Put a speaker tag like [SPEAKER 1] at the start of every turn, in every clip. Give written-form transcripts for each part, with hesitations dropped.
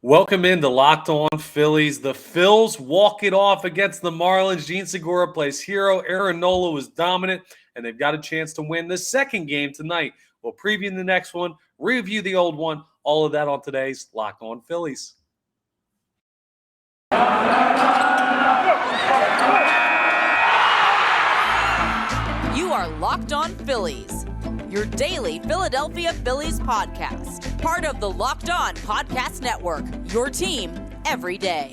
[SPEAKER 1] Welcome into Locked On Phillies. The Phils walk it off against the Marlins. Jean Segura plays hero. Aaron Nola was dominant, and they've got a chance to win the second game tonight. We'll preview the next one, review the old one, all of that on today's Locked On Phillies.
[SPEAKER 2] You are Locked On Phillies, your daily Philadelphia Phillies podcast. Part of the Locked On Podcast Network, your team every day.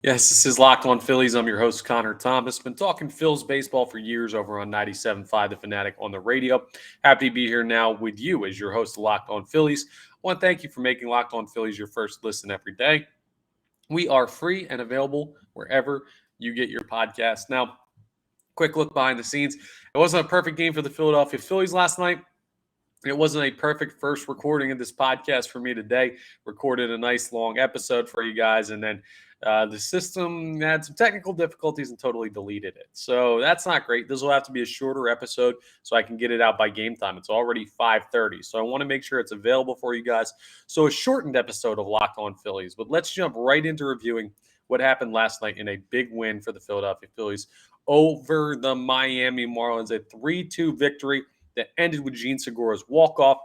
[SPEAKER 1] Yes, this is Locked On Phillies. I'm your host, Connor Thomas. Been talking Phils baseball for years over on 97.5 The Fanatic on the radio. Happy to be here now with you as your host of Locked On Phillies. I want to thank you for making Locked On Phillies your first listen every day. We are free and available wherever you get your podcast. Now, quick look behind the scenes. It wasn't a perfect game for the Philadelphia Phillies last night. It wasn't a perfect first recording of this podcast for me today. Recorded a nice long episode for you guys, and then the system had some technical difficulties and totally deleted it. So that's not great. This will have to be a shorter episode so I can get it out by game time. It's already 5:30, so I want to make sure it's available for you guys. So a shortened episode of Locked On Phillies. But let's jump right into reviewing what happened last night in a big win for the Philadelphia Phillies over the Miami Marlins. A 3-2 victory that ended with Jean Segura's walk-off.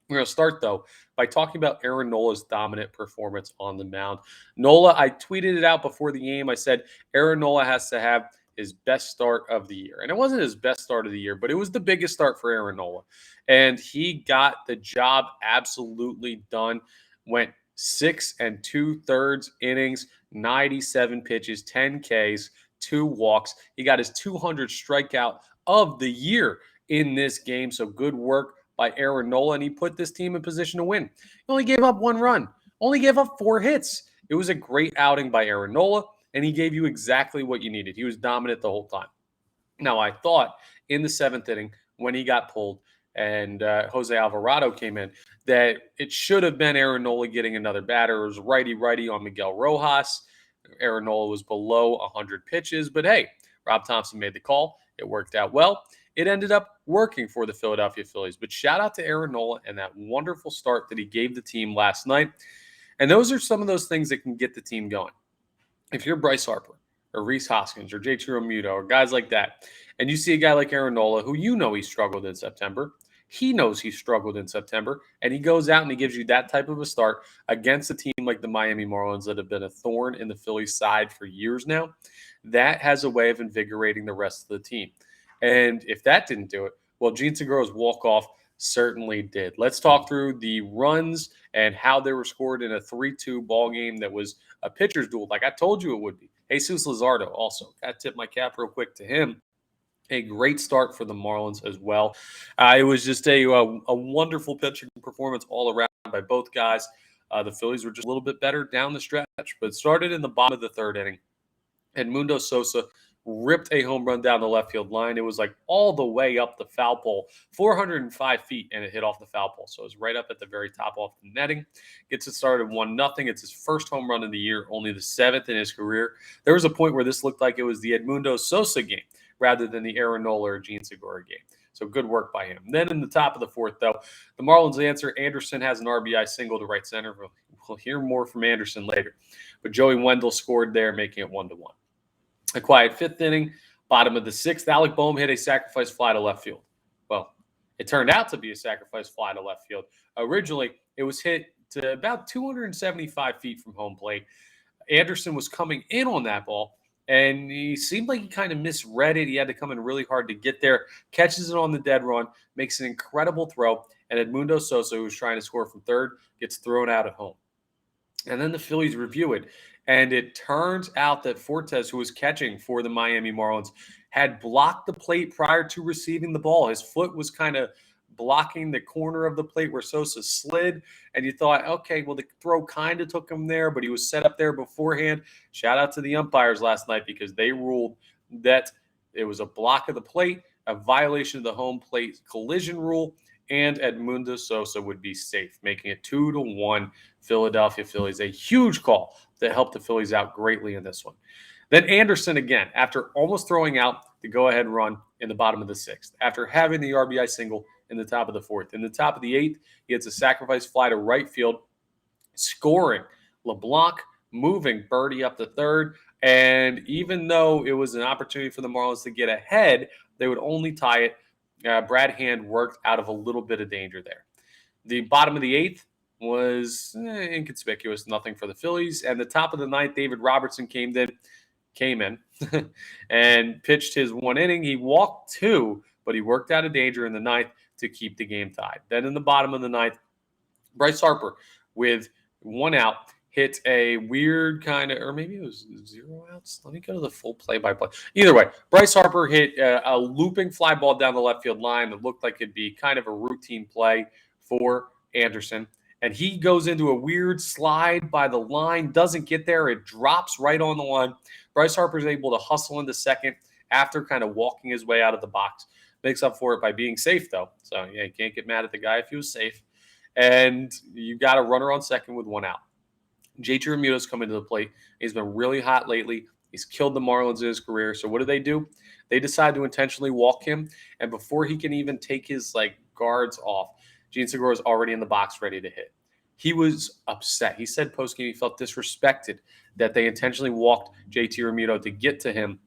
[SPEAKER 1] We're going to start, though, by talking about Aaron Nola's dominant performance on the mound. Nola, I tweeted it out before the game. I said Aaron Nola has to have his best start of the year. And it wasn't his best start of the year, but it was the biggest start for Aaron Nola. And he got the job absolutely done. Went 6 2/3 innings, 97 pitches, 10 Ks, 2 walks. He got his 200th strikeout of the year in this game. So good work by Aaron Nola, and he put this team in position to win. He only gave up 1 run, only gave up 4 hits. It was a great outing by Aaron Nola, and he gave you exactly what you needed. He was dominant the whole time. Now, I thought in the 7th inning when he got pulled and Jose Alvarado came in that it should have been Aaron Nola getting another batter. It was righty-righty on Miguel Rojas. Aaron Nola was below 100 pitches, but hey, Rob Thompson made the call. It worked out well. It ended up working for the Philadelphia Phillies. But shout out to Aaron Nola and that wonderful start that he gave the team last night. And those are some of those things that can get the team going. If you're Bryce Harper or Rhys Hoskins or JT Realmuto or guys like that, and you see a guy like Aaron Nola who you know he struggled in September, he knows he struggled in September, and he goes out and he gives you that type of a start against a team like the Miami Marlins that have been a thorn in the Phillies' side for years now, that has a way of invigorating the rest of the team. And if that didn't do it, well, Jean Segura's walk-off certainly did. Let's talk through the runs and how they were scored in a 3-2 ball game that was a pitcher's duel, like I told you it would be. Jesus Luzardo also. Got to tip my cap real quick to him. A great start for the Marlins as well. It was just a wonderful pitching performance all around by both guys. The Phillies were just a little bit better down the stretch, but started in the bottom of the 3rd inning. Edmundo Sosa ripped a home run down the left field line. It was like all the way up the foul pole, 405 feet, and it hit off the foul pole. So it was right up at the very top off the netting. Gets it started 1-0. It's his first home run of the year, only the 7th in his career. There was a point where this looked like it was the Edmundo Sosa game rather than the Aaron Nola or Jean Segura game. So good work by him. Then in the top of the 4th, though, the Marlins answer. Anderson has an RBI single to right center. We'll hear more from Anderson later. But Joey Wendell scored there, making it 1-1. A quiet 5th inning, bottom of the 6th, Alec Boehm hit a sacrifice fly to left field. Well, it turned out to be a sacrifice fly to left field. Originally, it was hit to about 275 feet from home plate. Anderson was coming in on that ball, and he seemed like he kind of misread it. He had to come in really hard to get there, catches it on the dead run, makes an incredible throw, and Edmundo Sosa, who was trying to score from 3rd, gets thrown out at home. And then the Phillies review it. And it turns out that Fortes, who was catching for the Miami Marlins, had blocked the plate prior to receiving the ball. His foot was kind of blocking the corner of the plate where Sosa slid. And you thought, okay, well, the throw kind of took him there, but he was set up there beforehand. Shout out to the umpires last night because they ruled that it was a block of the plate, a violation of the home plate collision rule, and Edmundo Sosa would be safe, making it 2-1 Philadelphia Phillies. A huge call that helped the Phillies out greatly in this one. Then Anderson again, after almost throwing out the go-ahead run in the bottom of the 6th. After having the RBI single in the top of the 4th. In the top of the 8th, he hits a sacrifice fly to right field, scoring. LeBlanc moving Birdie up to 3rd. And even though it was an opportunity for the Marlins to get ahead, they would only tie it. Brad Hand worked out of a little bit of danger there. The bottom of the 8th was inconspicuous, nothing for the Phillies. And the top of the 9th, David Robertson came in and pitched his 1 inning. He walked 2, but he worked out of danger in the 9th to keep the game tied. Then in the bottom of the 9th, Bryce Harper with 1 out hit a weird kind of, or maybe it was 0 outs. Let me go to the full play-by-play. Either way, Bryce Harper hit a looping fly ball down the left field line that looked like it'd be kind of a routine play for Anderson. And he goes into a weird slide by the line, doesn't get there. It drops right on the line. Bryce Harper is able to hustle into second after kind of walking his way out of the box. Makes up for it by being safe, though. So, yeah, you can't get mad at the guy if he was safe. And you got a runner on second with 1 out. JT Realmuto's coming to the plate. He's been really hot lately. He's killed the Marlins in his career. So what do? They decide to intentionally walk him. And before he can even take his guards off, Jean Segura is already in the box ready to hit. He was upset. He said postgame he felt disrespected that they intentionally walked JT Realmuto to get to him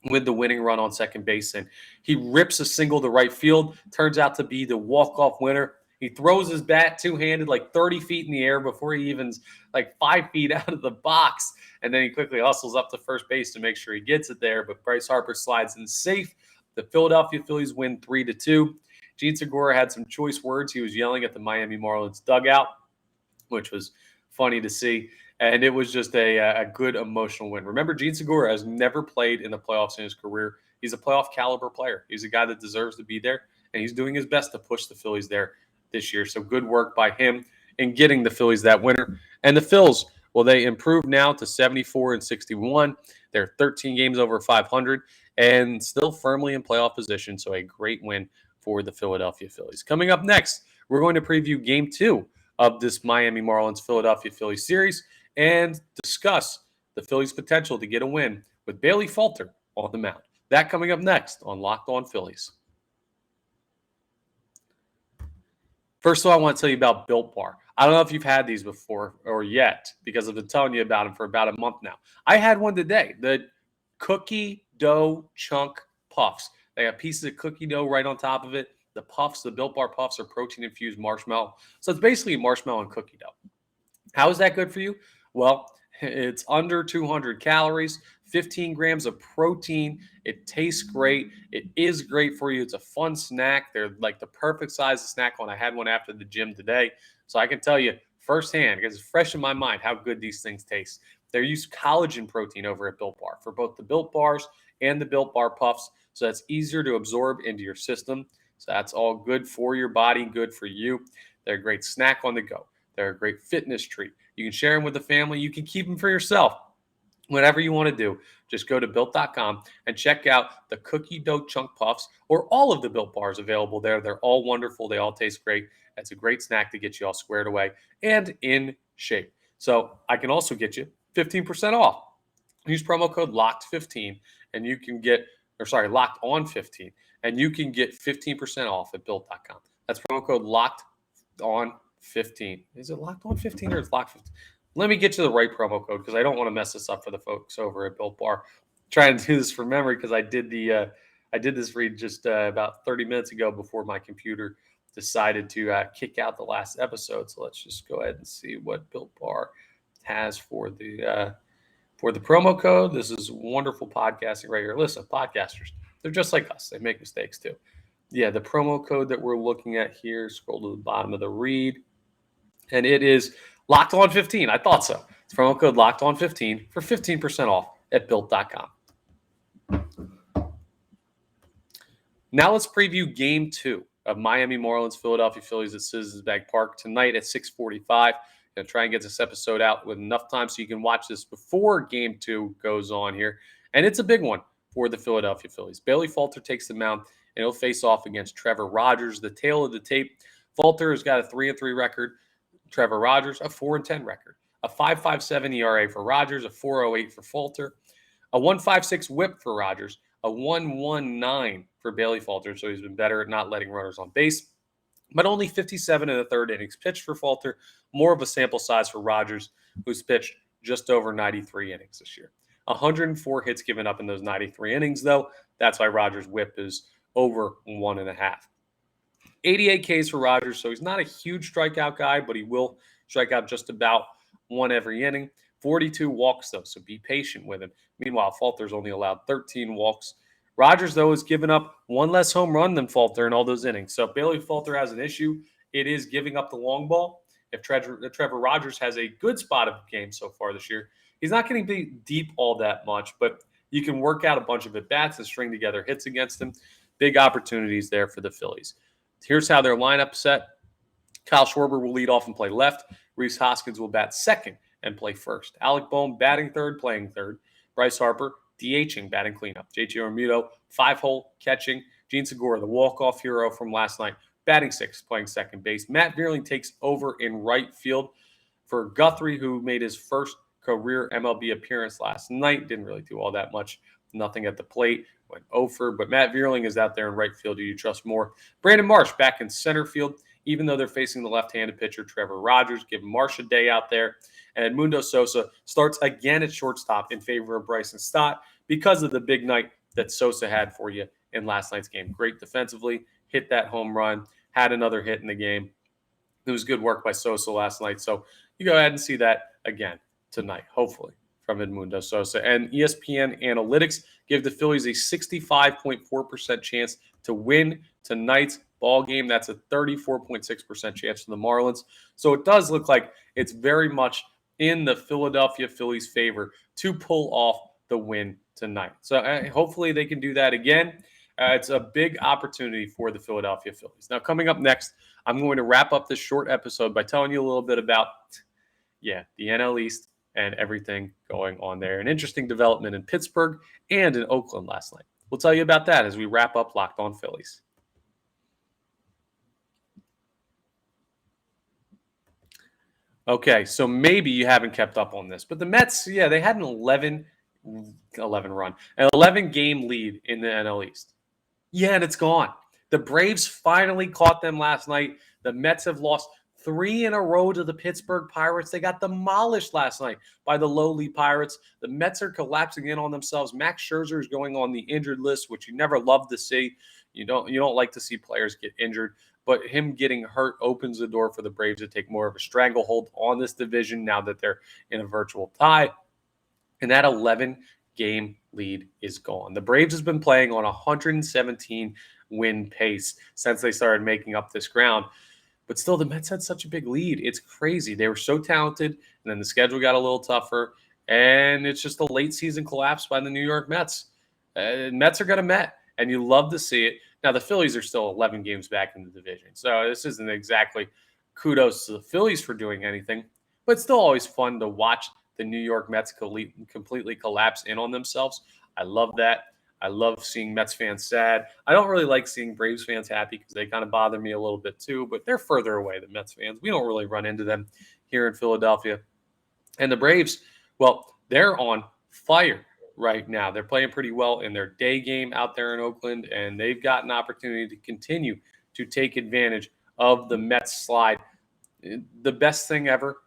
[SPEAKER 1] with the winning run on second base. And he rips a single to right field. Turns out to be the walk-off winner. He throws his bat two-handed 30 feet in the air before he even's 5 feet out of the box. And then he quickly hustles up to first base to make sure he gets it there. But Bryce Harper slides in safe. The Philadelphia Phillies win 3-2. Jean Segura had some choice words. He was yelling at the Miami Marlins dugout, which was funny to see. And it was just a good emotional win. Remember, Jean Segura has never played in the playoffs in his career. He's a playoff caliber player. He's a guy that deserves to be there, and he's doing his best to push the Phillies there this year. So good work by him in getting the Phillies that winner. And the Phils, well, they improved now to 74-61. They're 13 games over 500 and still firmly in playoff position. So a great win for the Philadelphia Phillies. Coming up next, we're going to preview Game 2 of this Miami Marlins Philadelphia Phillies series and discuss the Phillies' potential to get a win with Bailey Falter on the mound. That coming up next on Locked On Phillies. First of all, I want to tell you about Built Bar. I don't know if you've had these before or yet because I've been telling you about them for about a month now. I had one today, the cookie dough chunk puffs. They have pieces of cookie dough right on top of it. The puffs, the Built Bar puffs, are protein-infused marshmallow. So it's basically marshmallow and cookie dough. How is that good for you? Well, it's under 200 calories, 15 grams of protein. It tastes great. It is great for you. It's a fun snack. They're the perfect size to snack on. I had one after the gym today. So I can tell you firsthand, because it's fresh in my mind, how good these things taste. They use collagen protein over at Built Bar for both the Built Bars and the Built Bar Puffs. So that's easier to absorb into your system. So that's all good for your body, good for you. They're a great snack on the go. They're a great fitness treat. You can share them with the family. You can keep them for yourself. Whatever you want to do, just go to Built.com and check out the cookie dough chunk puffs or all of the Built Bars available there. They're all wonderful. They all taste great. It's a great snack to get you all squared away and in shape. So I can also get you 15% off. Use promo code LOCKED15 and you can get, Locked On 15, and you can get 15% off at Built.com. That's promo code Locked On 15. Is it Locked On 15 or is it Locked 15? Let me get you the right promo code because I don't want to mess this up for the folks over at Built Bar. I'm trying to do this from memory because I did this read just about 30 minutes ago before my computer decided to kick out the last episode. So let's just go ahead and see what Built Bar has for the promo code. This is wonderful podcasting right here. Listen, podcasters, they're just like us. They make mistakes too. Yeah, the promo code that we're looking at here, scroll to the bottom of the read, and it is Locked On 15. I thought so. It's promo code Locked On 15 for 15% off at Built.com. Now let's preview Game 2 of Miami Marlins Philadelphia Phillies at Citizens Bank Park tonight at 6:45. Going to try and get this episode out with enough time so you can watch this before Game 2 goes on here. And it's a big one for the Philadelphia Phillies. Bailey Falter takes the mound, and he'll face off against Trevor Rodgers. The tail of the tape, Falter has got a 3-3 record. Trevor Rodgers, a 4-10 record. A 5.57 ERA for Rodgers, a 4.08 for Falter. A 1.56 whip for Rodgers, a 1.19 for Bailey Falter, so he's been better at not letting runners on base. But only 57 in the third innings pitched for Falter, more of a sample size for Rodgers, who's pitched just over 93 innings this year. 104 hits given up in those 93 innings, though. That's why Rodgers' whip is over 1.5. 88 Ks for Rodgers, so he's not a huge strikeout guy, but he will strike out just about one every inning. 42 walks, though, so be patient with him. Meanwhile, Falter's only allowed 13 walks. Rodgers, though, has given up one less home run than Falter in all those innings. So if Bailey Falter has an issue, it is giving up the long ball. If Trevor Rodgers has a good spot of game so far this year, he's not getting deep all that much, but you can work out a bunch of at-bats and string together hits against him. Big opportunities there for the Phillies. Here's how their lineup set. Kyle Schwarber will lead off and play left. Reese Hoskins will bat second and play first. Alec Bohm batting third, playing third. Bryce Harper DHing, batting cleanup. JT Realmuto, 5-hole catching. Jean Segura, the walk-off hero from last night, batting sixth, playing second base. Matt Vierling takes over in right field for Guthrie, who made his first career MLB appearance last night. Didn't really do all that much. Nothing at the plate. Went over, but Matt Vierling is out there in right field. Do you trust more? Brandon Marsh back in center field, even though they're facing the left-handed pitcher Trevor Rodgers. Give Marsh a day out there. And Edmundo Sosa starts again at shortstop in favor of Bryson Stott because of the big night that Sosa had for you in last night's game. Great defensively, hit that home run, had another hit in the game. It was good work by Sosa last night. So you go ahead and see that again tonight, hopefully, from Edmundo Sosa. And ESPN Analytics give the Phillies a 65.4% chance to win tonight's ball game. That's a 34.6% chance for the Marlins. So it does look like it's very much in the Philadelphia Phillies' favor to pull off the win tonight. So hopefully they can do that again. It's a big opportunity for the Philadelphia Phillies. Now, coming up next, I'm going to wrap up this short episode by telling you a little bit about, the NL East and everything going on there. An interesting development in Pittsburgh and in Oakland last night. We'll tell you about that as we wrap up Locked On Phillies. Okay, so maybe you haven't kept up on this, but the Mets, they had an 11 game lead in the NL East. Yeah, and it's gone. The Braves finally caught them last night. The Mets have lost 3 in a row to the Pittsburgh Pirates. They got demolished last night by the lowly Pirates. The Mets are collapsing in on themselves. Max Scherzer is going on the injured list, which you never love to see. You don't like to see players get injured, but him getting hurt opens the door for the Braves to take more of a stranglehold on this division now that they're in a virtual tie. And that 11-game lead is gone. The Braves has been playing on a 117 win pace since they started making up this ground. But still, the Mets had such a big lead. It's crazy. They were so talented, and then the schedule got a little tougher, and it's just a late season collapse by the New York Mets. Mets are going to Met, and you love to see it. Now, the Phillies are still 11 games back in the division, so this isn't exactly kudos to the Phillies for doing anything, but it's still always fun to watch the New York Mets completely collapse in on themselves. I love that. I love seeing Mets fans sad. I don't really like seeing Braves fans happy because they kind of bother me a little bit too, but they're further away than Mets fans. We don't really run into them here in Philadelphia. And the Braves, well, they're on fire right now. They're playing pretty well in their day game out there in Oakland, and they've got an opportunity to continue to take advantage of the Mets slide. The best thing ever,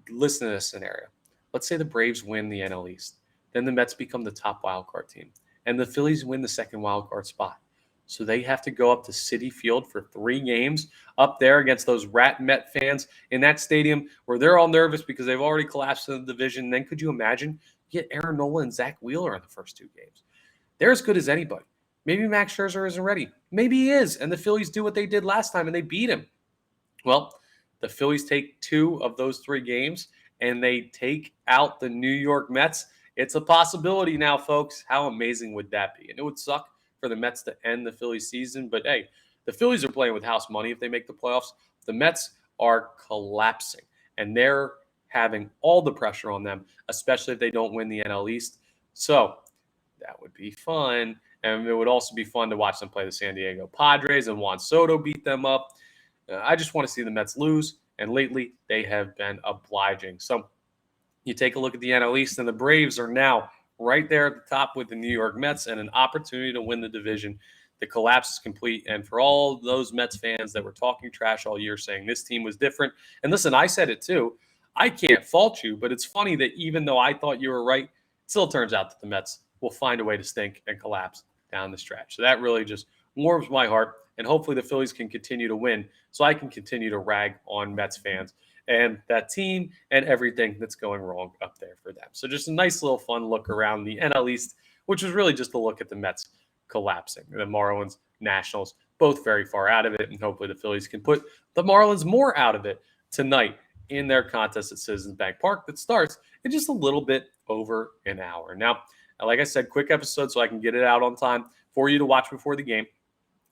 [SPEAKER 1] listen to this scenario. Let's say the Braves win the NL East. Then the Mets become the top wildcard team. And the Phillies win the second wildcard spot. So they have to go up to Citi Field for 3 games up there against those rat Met fans in that stadium where they're all nervous because they've already collapsed in the division. Then could you imagine you get Aaron Nola and Zach Wheeler in the first 2 games? They're as good as anybody. Maybe Max Scherzer isn't ready. Maybe he is. And the Phillies do what they did last time and they beat him. Well, the Phillies take 2 of those 3 games and they take out the New York Mets. It's a possibility now, folks. How amazing would that be? And it would suck for the Mets to end the Phillies season. But, hey, the Phillies are playing with house money if they make the playoffs. The Mets are collapsing, and they're having all the pressure on them, especially if they don't win the NL East. So that would be fun. And it would also be fun to watch them play the San Diego Padres and Juan Soto beat them up. I just want to see the Mets lose, and lately they have been obliging. So you take a look at the NL East, and the Braves are now right there at the top with the New York Mets and an opportunity to win the division. The collapse is complete. And for all those Mets fans that were talking trash all year saying this team was different, and listen, I said it too. I can't fault you, but it's funny that even though I thought you were right, it still turns out that the Mets will find a way to stink and collapse down the stretch. So that really just warms my heart. And hopefully the Phillies can continue to win so I can continue to rag on Mets fans and that team and everything that's going wrong up there for them. So just a nice little fun look around the NL East, which was really just a look at the Mets collapsing. The Marlins, Nationals, both very far out of it. And hopefully the Phillies can put the Marlins more out of it tonight in their contest at Citizens Bank Park that starts in just a little bit over an hour. Now, like I said, quick episode so I can get it out on time for you to watch before the game.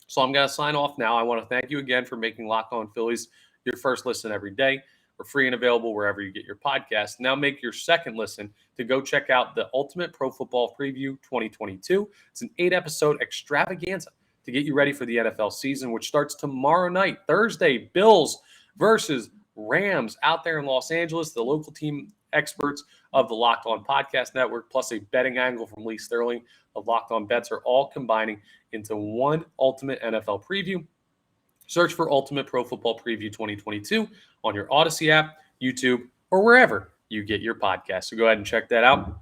[SPEAKER 1] So I'm going to sign off now. I want to thank you again for making Locked On Phillies your first listen every day. We're free and available wherever you get your podcast. Now make your second listen to go check out the Ultimate Pro Football Preview 2022. It's an 8-episode extravaganza to get you ready for the NFL season, which starts tomorrow night, Thursday. Bills versus Rams out there in Los Angeles. The local team experts of the Locked On Podcast Network, plus a betting angle from Lee Sterling of Locked On Bets, are all combining into one ultimate NFL preview. Search for Ultimate Pro Football Preview 2022 on your Odyssey app, YouTube, or wherever you get your podcast. So go ahead and check that out.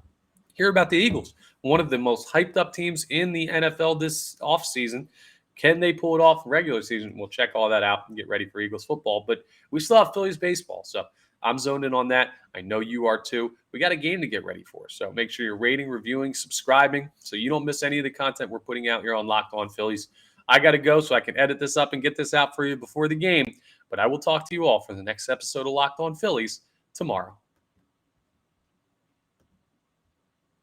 [SPEAKER 1] Hear about the Eagles, one of the most hyped up teams in the NFL this offseason. Can they pull it off in regular season? We'll check all that out and get ready for Eagles football. But we still have Phillies baseball, so I'm zoned in on that. I know you are too. We got a game to get ready for, so make sure you're rating, reviewing, subscribing so you don't miss any of the content we're putting out here on Locked On Phillies. I got to go so I can edit this up and get this out for you before the game, but I will talk to you all for the next episode of Locked On Phillies tomorrow.